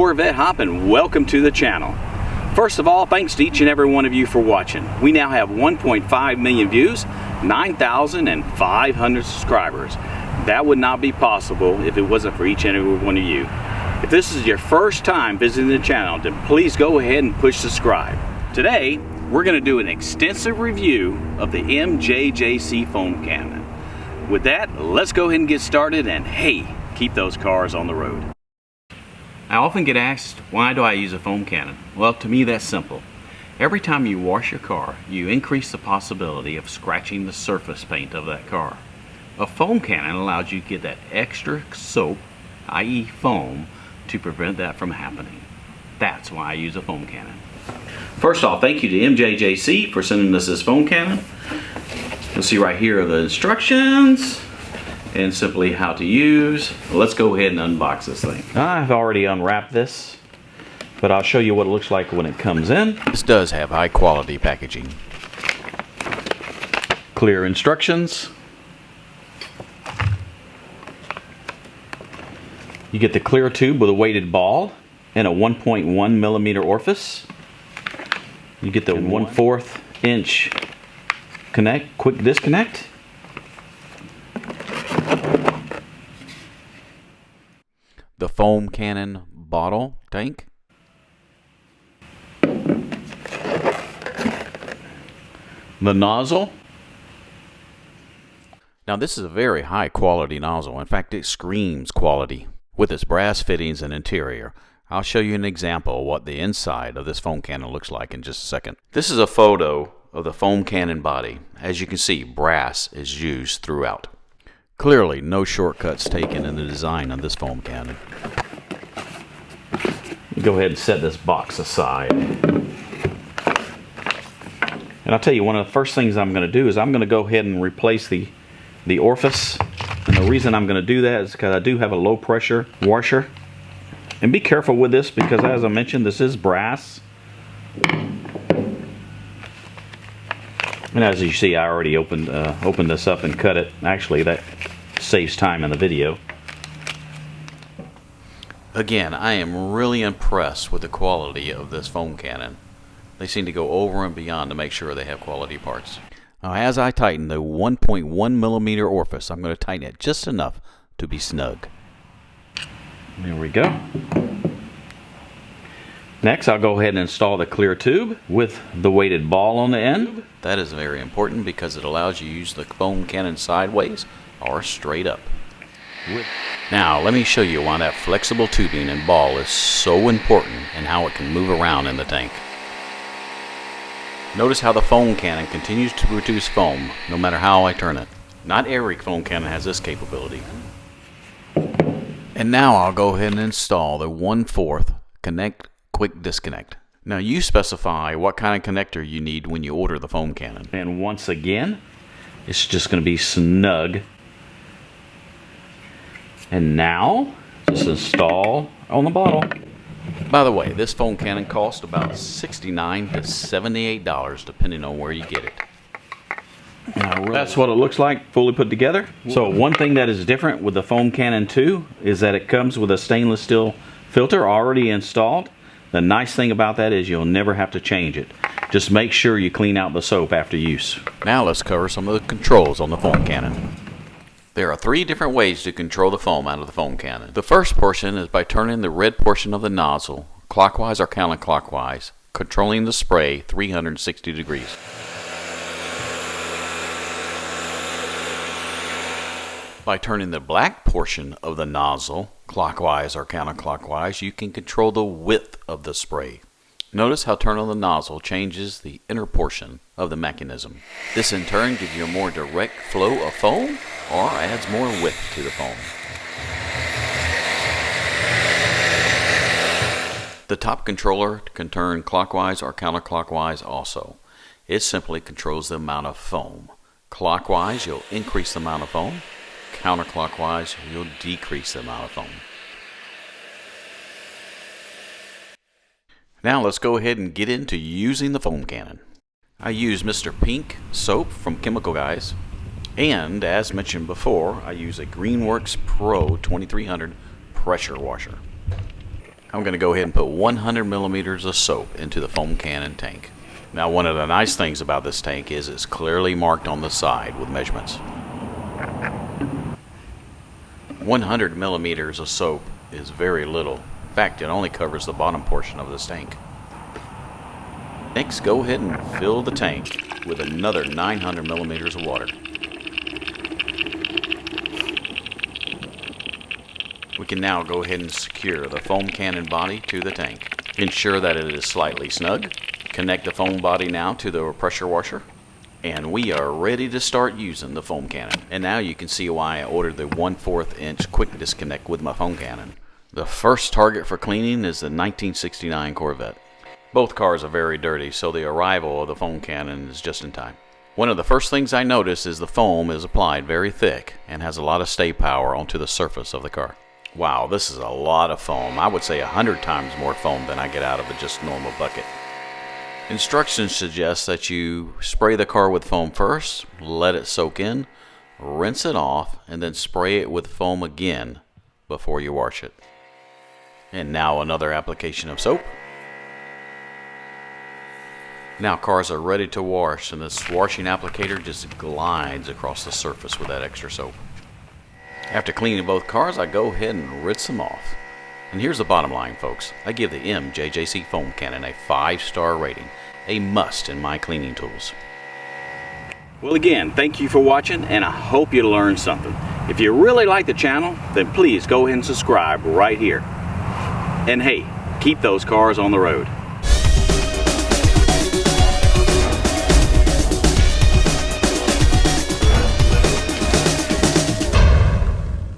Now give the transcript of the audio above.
CorvetteHop and welcome to the channel. First of all, thanks to each and every one of you for watching. We now have 1.5 million views, 9,500 subscribers. That would not be possible if it wasn't for each and every one of you. If this is your first time visiting the channel, then please go ahead and push subscribe. Today, we're going to do an extensive review of the MJJC Foam Cannon. With that, let's go ahead and get started, and hey, keep those cars on the road. I often get asked, why do I use a foam cannon? Well, to me that's simple. Every time you wash your car, you increase the possibility of scratching the surface paint of that car. A foam cannon allows you to get that extra soap, i.e. foam, to prevent that from happening. That's why I use a foam cannon. First off, thank you to MJJC for sending us this foam cannon. You'll see right here the instructions and simply how to use. Let's go ahead and unbox this thing. I've already unwrapped this, but I'll show you what it looks like when it comes in. This does have high quality packaging. Clear instructions. You get the clear tube with a weighted ball and a 1.1 millimeter orifice. You get the 1/4 inch quick disconnect. The foam cannon bottle tank. The nozzle. Now this is a very high quality nozzle. In fact, it screams quality with its brass fittings and interior. I'll show you an example of what the inside of this foam cannon looks like in just a second. This is a photo of the foam cannon body. As you can see, brass is used throughout. Clearly, no shortcuts taken in the design of this foam cannon. Go ahead and set this box aside. And I'll tell you, one of the first things I'm going to do is I'm going to go ahead and replace the orifice. And the reason I'm going to do that is because I do have a low pressure washer. And be careful with this because, as I mentioned, this is brass. And as you see, I already opened this up and cut it. Actually, that saves time in the video. Again, I am really impressed with the quality of this foam cannon. They seem to go over and beyond to make sure they have quality parts. Now, as I tighten the 1.1 millimeter orifice, I'm going to tighten it just enough to be snug. There we go. Next, I'll go ahead and install the clear tube with the weighted ball on the end. That is very important because it allows you to use the foam cannon sideways or straight up. Now, let me show you why that flexible tubing and ball is so important and how it can move around in the tank. Notice how the foam cannon continues to produce foam no matter how I turn it. Not every foam cannon has this capability. And now I'll go ahead and install the 1/4 quick disconnect. Now you specify what kind of connector you need when you order the foam cannon. And once again, it's just going to be snug. And now, just install on the bottle. By the way, this foam cannon costs about $69 to $78 depending on where you get it. That's what it looks like fully put together. So one thing that is different with the foam cannon 2 is that it comes with a stainless steel filter already installed. The nice thing about that is you'll never have to change it. Just make sure you clean out the soap after use. Now let's cover some of the controls on the foam cannon. There are 3 different ways to control the foam out of the foam cannon. The first portion is by turning the red portion of the nozzle clockwise or counterclockwise, controlling the spray 360 degrees. By turning the black portion of the nozzle clockwise or counterclockwise, you can control the width of the spray. Notice how turning the nozzle changes the inner portion of the mechanism. This in turn gives you a more direct flow of foam or adds more width to the foam. The top controller can turn clockwise or counterclockwise also. It simply controls the amount of foam. Clockwise, you'll increase the amount of foam. Counterclockwise, you'll decrease the amount of foam. Now let's go ahead and get into using the foam cannon. I use Mr. Pink soap from Chemical Guys, and as mentioned before, I use a Greenworks Pro 2300 pressure washer. I'm going to go ahead and put 100 milliliters of soap into the foam cannon tank. Now, one of the nice things about this tank is it's clearly marked on the side with measurements. 100 millimeters of soap is very little. In fact, it only covers the bottom portion of this tank. Next, go ahead and fill the tank with another 900 millimeters of water. We can now go ahead and secure the foam cannon body to the tank. Ensure that it is slightly snug. Connect the foam body now to the pressure washer. And we are ready to start using the foam cannon. And now you can see why I ordered the 1/4 inch quick disconnect with my foam cannon. The first target for cleaning is the 1969 Corvette. Both cars are very dirty, so the arrival of the foam cannon is just in time. One of the first things I notice is the foam is applied very thick and has a lot of stay power onto the surface of the car. Wow, this is a lot of foam. I would say 100 times more foam than I get out of a just normal bucket. Instructions suggest that you spray the car with foam first, let it soak in, rinse it off, and then spray it with foam again before you wash it. And now another application of soap. Now cars are ready to wash, and this washing applicator just glides across the surface with that extra soap. After cleaning both cars, I go ahead and rinse them off. And here's the bottom line, folks. I give the MJJC Foam Cannon a 5-star rating, a must in my cleaning tools. Well, again, thank you for watching, and I hope you learned something. If you really like the channel, then please go ahead and subscribe right here. And hey, keep those cars on the road.